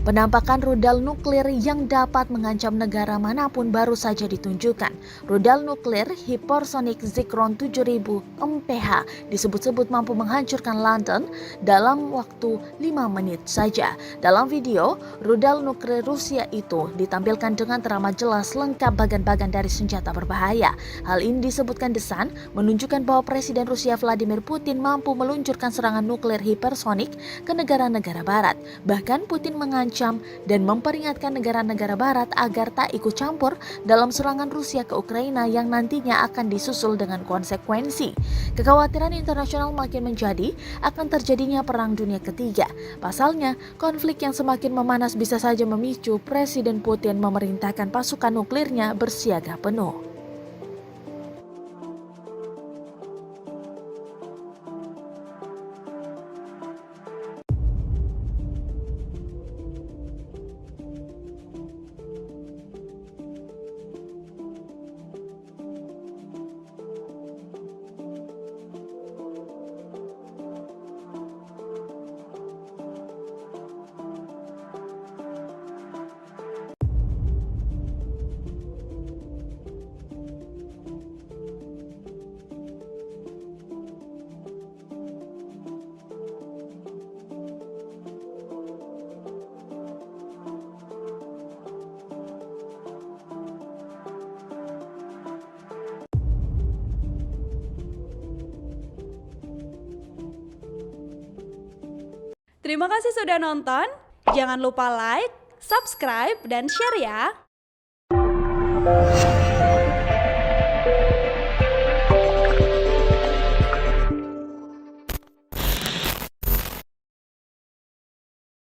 Penampakan rudal nuklir yang dapat mengancam negara manapun baru saja ditunjukkan. Rudal nuklir hypersonic Zikron 7000 MPH disebut-sebut mampu menghancurkan London dalam waktu 5 menit saja. Dalam video, rudal nuklir Rusia itu ditampilkan dengan teramat jelas lengkap bagan-bagan dari senjata berbahaya. Hal ini disebutkan The Sun menunjukkan bahwa Presiden Rusia Vladimir Putin mampu meluncurkan serangan nuklir hypersonic ke negara-negara barat. Bahkan Putin mengancam dan memperingatkan negara-negara barat agar tak ikut campur dalam serangan Rusia ke Ukraina yang nantinya akan disusul dengan konsekuensi. Kekhawatiran internasional makin menjadi akan terjadinya Perang Dunia Ketiga. Pasalnya, konflik yang semakin memanas bisa saja memicu Presiden Putin memerintahkan pasukan nuklirnya bersiaga penuh. Terima kasih sudah nonton. Jangan lupa like, subscribe, dan share ya.